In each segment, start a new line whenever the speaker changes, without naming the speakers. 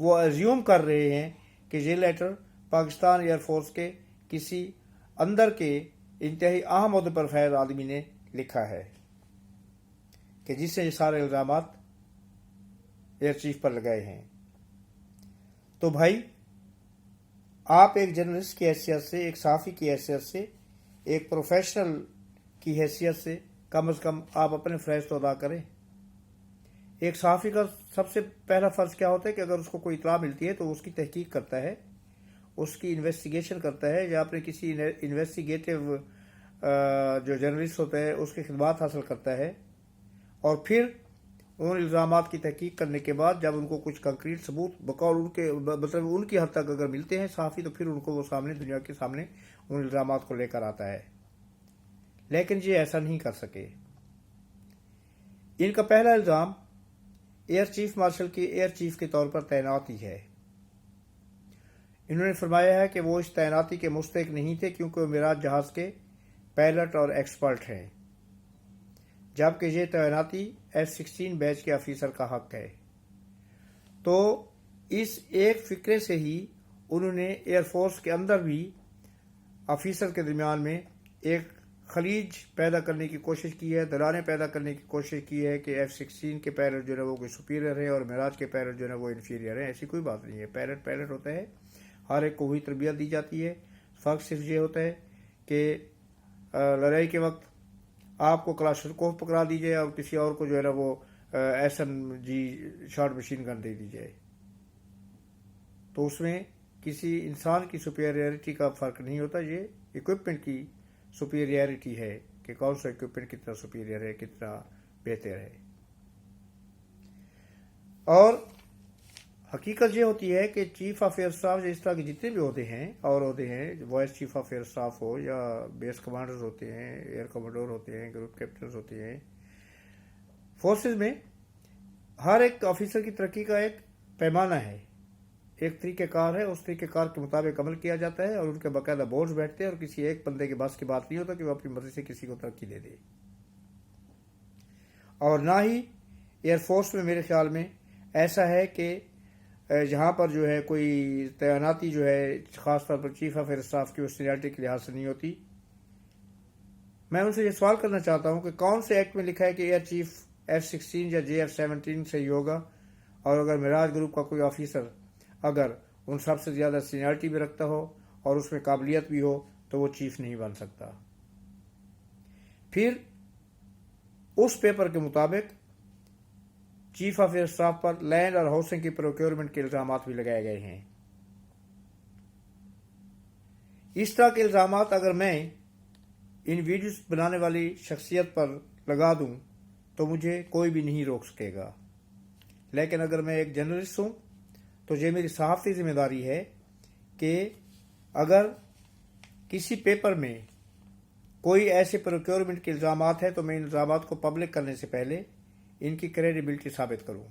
وہ ایزیوم کر رہے ہیں کہ یہ لیٹر پاکستان ایئر فورس کے کسی اندر کے انتہائی اہم عہدے پر فائز آدمی نے لکھا ہے کہ جس سے یہ سارے الزامات ایئر چیف پر لگائے ہیں۔ تو بھائی، آپ ایک جرنلسٹ کی حیثیت سے، ایک صحافی کی حیثیت سے، ایک پروفیشنل کی حیثیت سے کم از کم آپ اپنے فرائض تو ادا کریں۔ ایک صحافی کا سب سے پہلا فرض کیا ہوتا ہے کہ اگر اس کو کوئی اطلاع ملتی ہے تو اس کی تحقیق کرتا ہے، اس کی انویسٹیگیشن کرتا ہے، یا اپنے کسی انویسٹیگیٹو جو جرنلسٹ ہوتا ہے اس کی خدمات حاصل کرتا ہے، اور پھر ان الزامات کی تحقیق کرنے کے بعد جب ان کو کچھ کنکریٹ ثبوت بقول ان کے مطلب ان کی حد تک اگر ملتے ہیں صحافی، تو پھر ان کو وہ سامنے دنیا کے سامنے ان الزامات کو لے کر آتا ہے۔ لیکن یہ ایسا نہیں کر سکے۔ ان کا پہلا الزام ایئر چیف مارشل کی ایئر چیف کے طور پر تعیناتی ہے۔ انہوں نے فرمایا ہے کہ وہ اس تعیناتی کے مستحق نہیں تھے کیونکہ وہ معراج جہاز کے پائلٹ اور ایکسپرٹ ہیں، جبکہ یہ تعیناتی F-16 بیچ کے آفیسر کا حق ہے۔ تو اس ایک فکرے سے ہی انہوں نے ایئر فورس کے اندر بھی آفیسر کے درمیان میں ایک خلیج پیدا کرنے کی کوشش کی ہے، درانے پیدا کرنے کی کوشش کی ہے کہ F-16 کے پائلٹ جو ہے وہ کوئی سپیریئر ہے اور معراج کے پائلٹ جو ہے وہ انفیریئر ہیں۔ ایسی کوئی بات نہیں ہے، پائلٹ ہوتا ہے، ہر ایک کو وہی تربیت دی جاتی ہے۔ فرق صرف یہ ہوتا ہے کہ لڑائی کے وقت آپ کو کلاشنکوف پکڑا دی جائے اور کسی اور کو جو ہے نا وہ SMG شارٹ مشین گن دے دی جائے، تو اس میں کسی انسان کی سپیریئرٹی کا فرق نہیں ہوتا، یہ اکوپمنٹ کی سپیریئرٹی ہے کہ کون سا اکوپمنٹ کتنا سپیریئر ہے، کتنا بہتر ہے۔ اور حقیقت یہ ہوتی ہے کہ چیف آف ایئر اسٹاف اس طرح کے جتنے بھی عہدے ہیں اور عہدے ہیں، vice chief of air staff ہو یا بیس کمانڈرز ہوتے ہیں، ایئر کمانڈور ہوتے ہیں، گروپ کیپٹنز ہوتے ہیں، فورسز میں ہر ایک آفیسر کی ترقی کا ایک پیمانہ ہے، ایک طریقہ کار ہے، اس طریقہ کار کے مطابق عمل کیا جاتا ہے اور ان کے باقاعدہ بورڈز بیٹھتے ہیں، اور کسی ایک بندے کے بس کی بات نہیں ہوتا کہ وہ اپنی مرضی سے کسی کو ترقی دے دے۔ اور نہ ہی ایئر فورس میں میرے خیال میں ایسا ہے کہ جہاں پر جو ہے کوئی تعیناتی جو ہے خاص طور پر چیف آف ایئر اسٹاف کی وہ سینیئرٹی کے لحاظ سے نہیں ہوتی۔ میں ان سے یہ سوال کرنا چاہتا ہوں کہ کون سے ایکٹ میں لکھا ہے کہ ایئر چیف F-16 یا JF-17 سے ہی ہوگا، اور اگر معراج گروپ کا کوئی آفیسر اگر ان سب سے زیادہ سینیئرٹی بھی رکھتا ہو اور اس میں قابلیت بھی ہو تو وہ چیف نہیں بن سکتا۔ پھر اس پیپر کے مطابق چیف آف ایئر اسٹاف پر لینڈ اور ہاؤسنگ کی پروکیورمنٹ کے الزامات بھی لگائے گئے ہیں۔ اس طرح کے الزامات اگر میں ان ویڈیوز بنانے والی شخصیت پر لگا دوں تو مجھے کوئی بھی نہیں روک سکے گا، لیکن اگر میں ایک جرنلسٹ ہوں تو یہ میری صحافتی ذمہ داری ہے کہ اگر کسی پیپر میں کوئی ایسے پروکیورمنٹ کے الزامات ہیں تو میں ان الزامات کو پبلک کرنے سے پہلے ان کی کریڈیبلٹی ثابت کروں۔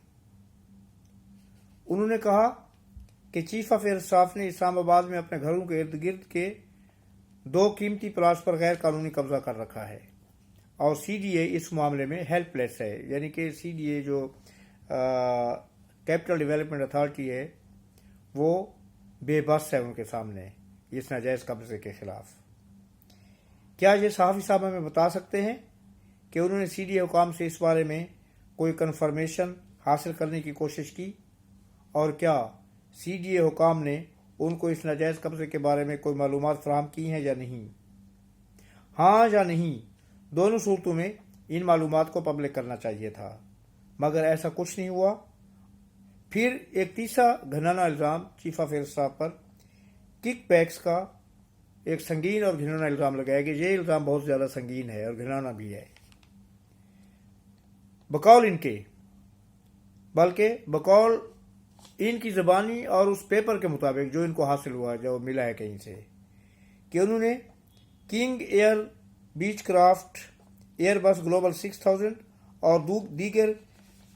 انہوں نے کہا کہ چیف آف ایئر اسٹاف نے اسلام آباد میں اپنے گھروں کے ارد گرد کے 2 قیمتی پلاٹس پر غیر قانونی قبضہ کر رکھا ہے، اور CDA اس معاملے میں ہیلپ لیس ہے، یعنی کہ CDA جو کیپٹل ڈیولپمنٹ اتھارٹی ہے وہ بے بس ہے ان کے سامنے اس ناجائز قبضے کے خلاف۔ کیا یہ صحافی صاحب ہمیں بتا سکتے ہیں کہ انہوں نے CDA حکام سے اس بارے میں کوئی کنفرمیشن حاصل کرنے کی کوشش کی، اور کیا CDA حکام نے ان کو اس ناجائز قبضے کے بارے میں کوئی معلومات فراہم کی ہیں یا نہیں؟ ہاں یا نہیں، دونوں صورتوں میں ان معلومات کو پبلک کرنا چاہیے تھا، مگر ایسا کچھ نہیں ہوا۔ پھر ایک تیسرا گھنانہ الزام چیف آف ایئر اسٹاف پر کک بیکس کا ایک سنگین اور گھنانہ الزام لگایا گیا۔ یہ الزام بہت زیادہ سنگین ہے اور گھنانہ بھی ہے، بقول ان کے، بلکہ بقول ان کی زبانی اور اس پیپر کے مطابق جو ان کو حاصل ہوا، جو ملا ہے کہیں سے، کہ انہوں نے کنگ ایئر بیچ کرافٹ ایئر بس گلوبل 6000 اور دیگر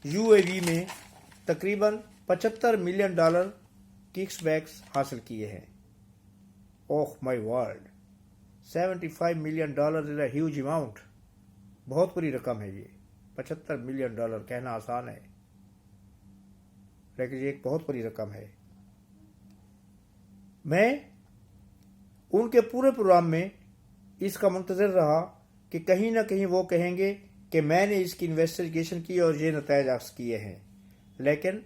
UAV میں تقریباً $75 ملین ککس بیکس حاصل کیے ہیں۔ Oh my world, $75 million is a huge amount, بہت بڑی رقم ہے یہ۔ $75 ملین کہنا آسان ہے، لیکن یہ ایک بہت بڑی رقم ہے۔ میں ان کے پورے پروگرام میں اس کا منتظر رہا کہ کہیں نہ کہیں وہ کہیں گے کہ میں نے اس کی انویسٹیگیشن کی اور یہ نتائج حاصل کیے ہیں، لیکن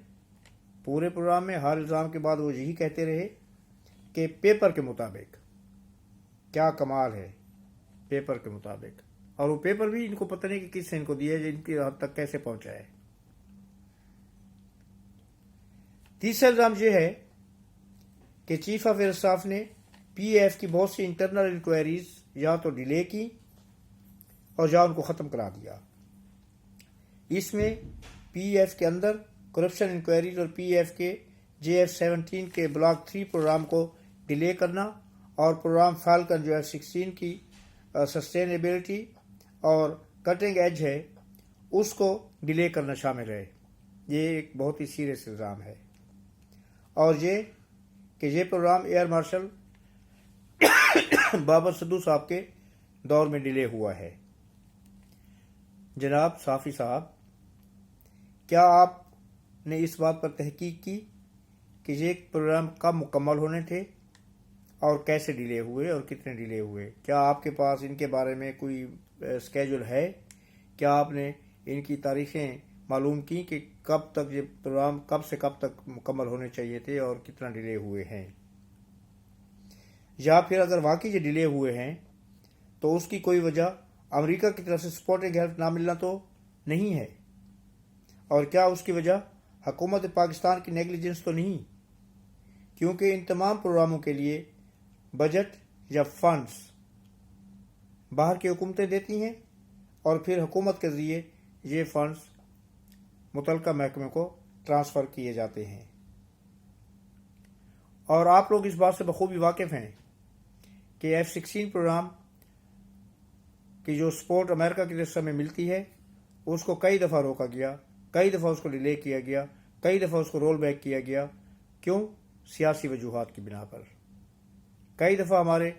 پورے پروگرام میں ہر الزام کے بعد وہ یہی کہتے رہے کہ پیپر کے مطابق۔ کیا کمال ہے، پیپر کے مطابق، اور وہ پیپر بھی ان کو پتہ نہیں کہ کس سے ان کو دیا ہے، ان کی حد تک کیسے پہنچا ہے۔ تیسرا الزام یہ ہے کہ چیف آف ایئر اسٹاف نے پی اے ایف کی بہت سی انٹرنل انکوائریز یا تو ڈیلے کی اور یا ان کو ختم کرا دیا۔ اس میں پی اے ایف کے اندر کرپشن انکوائریز اور پی اے ایف کے JF-17 کے بلاک 3 پروگرام کو ڈیلے کرنا اور پروگرام فالکن جو F-16 کی سسٹینیبلٹی اور کٹنگ ایج ہے اس کو ڈیلے کرنا شامل ہے۔ یہ ایک بہت ہی سیریس الزام ہے، اور یہ کہ یہ programme air marshal Babar Sidhu صاحب کے دور میں ڈیلے ہوا ہے۔ جناب صافی صاحب، کیا آپ نے اس بات پر تحقیق کی کہ یہ پروگرام کب مکمل ہونے تھے اور کیسے ڈیلے ہوئے اور کتنے ڈیلے ہوئے؟ کیا آپ کے پاس ان کے بارے میں کوئی اسکیجول ہے؟ کیا آپ نے ان کی تاریخیں معلوم کی کہ کب تک یہ پروگرام کب سے کب تک مکمل ہونے چاہیے تھے اور کتنا ڈیلے ہوئے ہیں؟ یا پھر اگر واقعی یہ ڈیلے ہوئے ہیں تو اس کی کوئی وجہ امریکہ کی طرف سے سپورٹنگ ہیلپ نہ ملنا تو نہیں ہے؟ اور کیا اس کی وجہ حکومت پاکستان کی نیگلیجنس تو نہیں؟ کیونکہ ان تمام پروگراموں کے لیے بجٹ یا فنڈز باہر کی حکومتیں دیتی ہیں اور پھر حکومت کے ذریعے یہ فنڈز متعلقہ محکمے کو ٹرانسفر کیے جاتے ہیں۔ اور آپ لوگ اس بات سے بخوبی واقف ہیں کہ F-16 پروگرام کی جو سپورٹ امریکہ کی طرف سے ہمیں ملتی ہے اس کو کئی دفعہ روکا گیا، کئی دفعہ اس کو ڈیلے کیا گیا، کئی دفعہ اس کو رول بیک کیا گیا۔ کیوں؟ سیاسی وجوہات کی بنا پر۔ کئی دفعہ ہمارے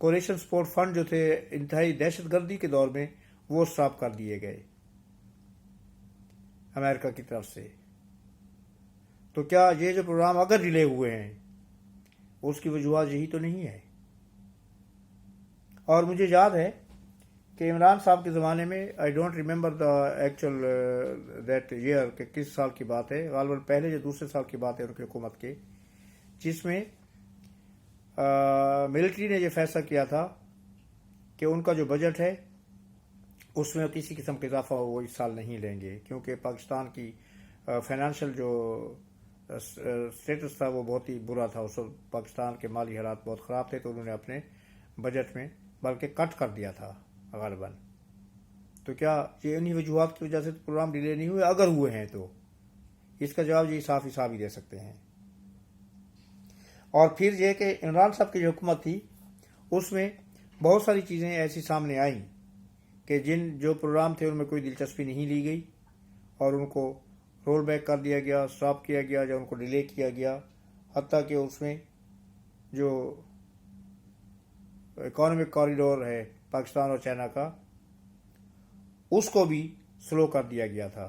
کولیشن سپورٹ فنڈ جو تھے انتہائی دہشت گردی کے دور میں وہ اسٹاپ کر دیے گئے امریکہ کی طرف سے۔ تو کیا یہ جو پروگرام اگر ڈیلے ہوئے ہیں اس کی وجوہات یہی تو نہیں ہے؟ اور مجھے یاد ہے کہ عمران صاحب کے زمانے میں I don't remember the actual date year کہ کس سال کی بات ہے، غالباً پہلے یا دوسرے سال کی بات ہے ان کی حکومت کے، جس میں ملٹری نے یہ فیصلہ کیا تھا کہ ان کا جو بجٹ ہے اس میں کسی قسم کا اضافہ وہ اس سال نہیں لیں گے، کیونکہ پاکستان کی فائنانشل جو اسٹیٹس تھا وہ بہت ہی برا تھا، اس وقت پاکستان کے مالی حالات بہت خراب تھے، تو انہوں نے اپنے بجٹ میں بلکہ کٹ کر دیا تھا غالباً۔ تو کیا یہ انہی وجوہات کی وجہ سے پروگرام ڈیلے نہیں ہوئے؟ اگر ہوئے ہیں تو اس کا جواب یہ صاف ہی دے سکتے ہیں۔ اور پھر یہ کہ عمران صاحب کی جو حکومت تھی اس میں بہت ساری چیزیں ایسی سامنے آئیں کہ جو پروگرام تھے ان میں کوئی دلچسپی نہیں لی گئی اور ان کو رول بیک کر دیا گیا، اسٹاپ کیا گیا یا ان کو ڈیلے کیا گیا، حتیٰ کہ اس میں جو اکانومک کوریڈور ہے پاکستان اور چائنا کا اس کو بھی سلو کر دیا گیا تھا،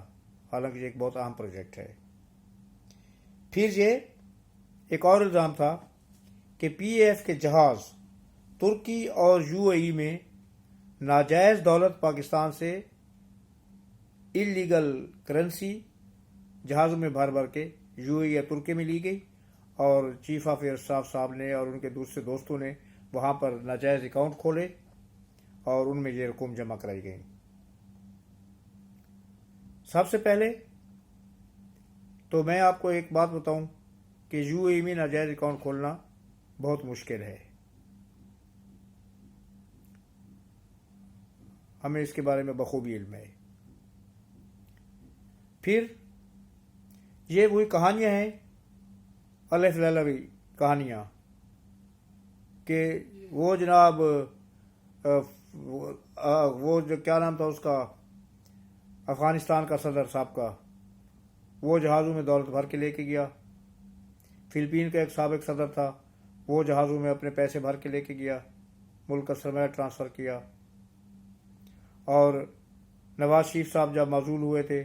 حالانکہ یہ ایک بہت اہم پروجیکٹ ہے۔ پھر یہ ایک اور الزام تھا کہ پی اے ایف کے جہاز ترکی اور UAE میں ناجائز دولت پاکستان سے اللیگل کرنسی جہازوں میں بھر کے UAE یا ترکی میں لی گئی، اور چیف آف ایئر اسٹاف صاحب نے اور ان کے دوسرے دوستوں نے وہاں پر ناجائز اکاؤنٹ کھولے اور ان میں یہ رقوم جمع کرائی گئی۔ سب سے پہلے تو میں آپ کو ایک بات بتاؤں کہ UAE میں ناجائز اکاؤنٹ کھولنا بہت مشکل ہے، ہمیں اس کے بارے میں بخوبی علم ہے۔ پھر یہ وہی کہانیاں ہیں الف لیلوی کہانیاں کہ وہ جناب وہ جو کیا نام تھا اس کا افغانستان کا صدر صاحب کا، وہ جہازوں میں دولت بھر کے لے کے گیا۔ فلپین کا ایک سابق صدر تھا، وہ جہازوں میں اپنے پیسے بھر کے لے کے گیا، ملک کا سرمایہ ٹرانسفر کیا۔ اور نواز شریف صاحب جب معزول ہوئے تھے